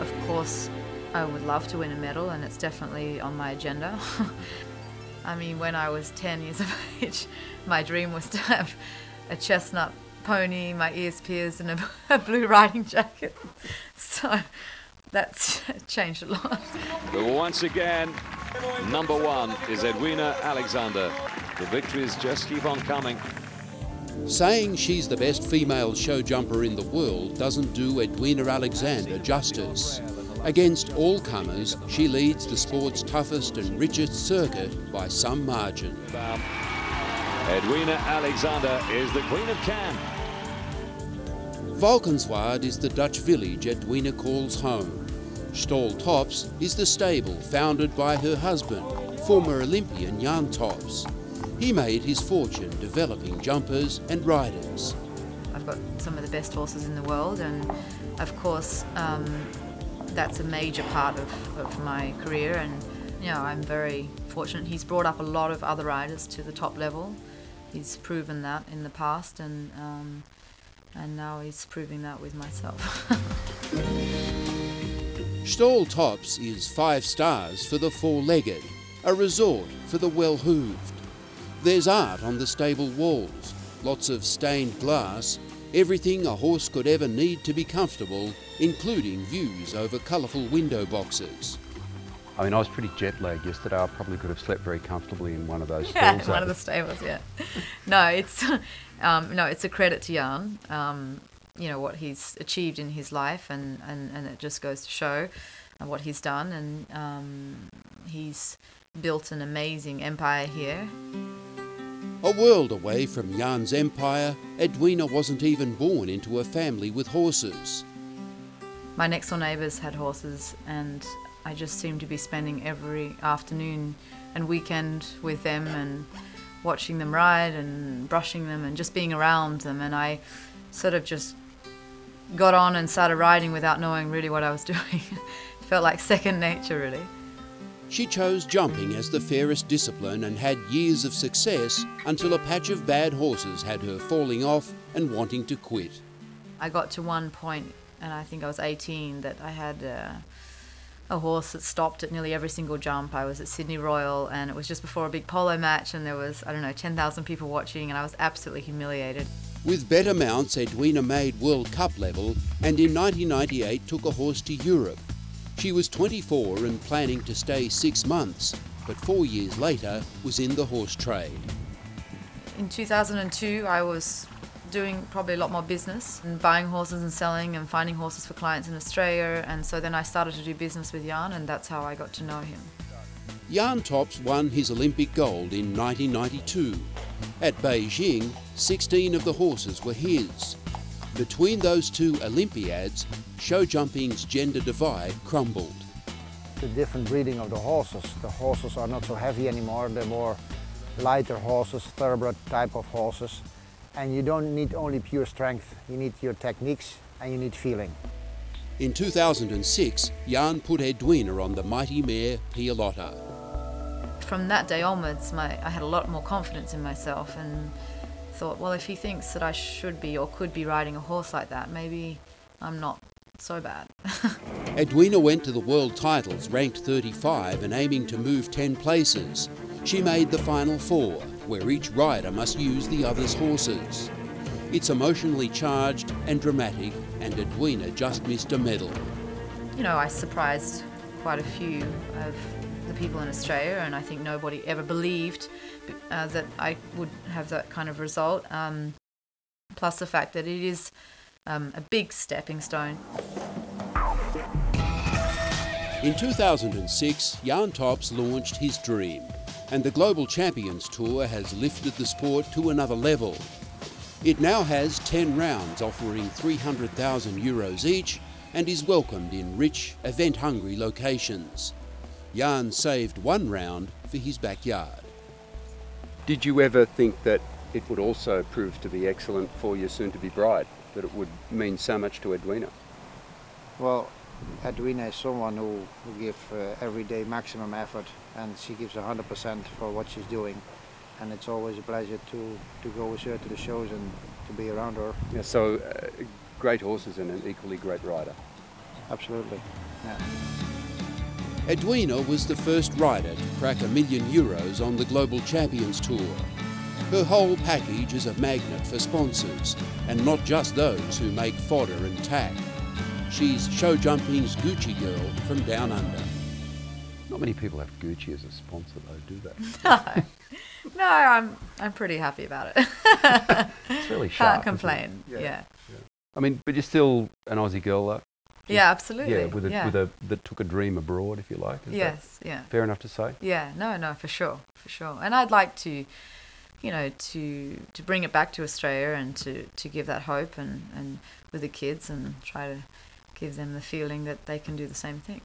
Of course, I would love to win a medal, and it's definitely on my agenda. I mean, when I was 10 years of age, my dream was to have a chestnut pony, my ears pierced, and a blue riding jacket. So that's changed a lot. But once again, number one is Edwina Alexander. The victories just keep on coming. Saying she's the best female show jumper in the world doesn't do Edwina Alexander justice. Against all comers, she leads the sport's toughest and richest circuit by some margin. Edwina Alexander is the Queen of Cannes. Valkenswaard is the Dutch village Edwina calls home. Stoll Tops is the stable founded by her husband, former Olympian Jan Tops. He made his fortune developing jumpers and riders. I've got some of the best horses in the world, and of course that's a major part of my career, and you know, I'm very fortunate. He's brought up a lot of other riders to the top level. He's proven that in the past, and now he's proving that with myself. Stoll Tops is 5 stars for the four-legged, a resort for the well-hooved. There's art on the stable walls, lots of stained glass, everything a horse could ever need to be comfortable, including views over colourful window boxes. I mean, I was pretty jet lagged yesterday. I probably could have slept very comfortably in one of those stalls. Yeah, one of the stables, yeah. No, it's a credit to Jan. You know, what he's achieved in his life, and it just goes to show what he's done, and he's built an amazing empire here. A world away from Jan's empire, Edwina wasn't even born into a family with horses. My next door neighbours had horses, and I just seemed to be spending every afternoon and weekend with them and watching them ride and brushing them and just being around them, and I sort of just got on and started riding without knowing really what I was doing. It felt like second nature, really. She chose jumping as the fairest discipline and had years of success until a patch of bad horses had her falling off and wanting to quit. I got to one point, and I think I was 18, that I had a horse that stopped at nearly every single jump. I was at Sydney Royal, and it was just before a big polo match, and there was, 10,000 people watching, and I was absolutely humiliated. With better mounts, Edwina made World Cup level, and in 1998 took a horse to Europe. She was 24 and planning to stay 6 months, but 4 years later was in the horse trade. In 2002, I was doing probably a lot more business and buying horses and selling and finding horses for clients in Australia, and so then I started to do business with Jan, and that's how I got to know him. Jan Tops won his Olympic gold in 1992. At Beijing, 16 of the horses were his. Between those two Olympiads, show jumping's gender divide crumbled. The different breeding of the horses are not so heavy anymore. They're more lighter horses, thoroughbred type of horses. And you don't need only pure strength, you need your techniques and you need feeling. In 2006, Jan put Edwina on the mighty mare Pialotta. From that day onwards, I had a lot more confidence in myself, and thought, well, if he thinks that I should be or could be riding a horse like that, maybe I'm not so bad. Edwina went to the world titles ranked 35 and aiming to move 10 places. She made the final 4, where each rider must use the other's horses. It's emotionally charged and dramatic, and Edwina just missed a medal. You know, I surprised quite a few of the people in Australia, and I think nobody ever believed that I would have that kind of result. Plus the fact that it is a big stepping stone. In 2006, Jan Tops launched his dream, and the Global Champions Tour has lifted the sport to another level. It now has 10 rounds offering €300,000 each and is welcomed in rich, event-hungry locations. Jan saved 1 round for his backyard. Did you ever think that it would also prove to be excellent for your soon-to-be bride, that it would mean so much to Edwina? Well, Edwina is someone who gives every day maximum effort, and she gives 100% for what she's doing. and it's always a pleasure to go with her to the shows and to be around her. Yeah, so great horses and an equally great rider. Absolutely. Yeah. Edwina was the first rider to crack €1 million on the Global Champions Tour. Her whole package is a magnet for sponsors, and not just those who make fodder and tack. She's show jumping's Gucci girl from down under. Not many people have Gucci as a sponsor, though, do they? No, I'm pretty happy about it. It's really sharp. Can't complain. Yeah. I mean, but you're still an Aussie girl, though. Yeah, absolutely. Yeah, with that took a dream abroad, if you like. Yes, yeah. Fair enough to say. Yeah, no, for sure. And I'd like to, to bring it back to Australia and to give that hope and with the kids and try to give them the feeling that they can do the same thing.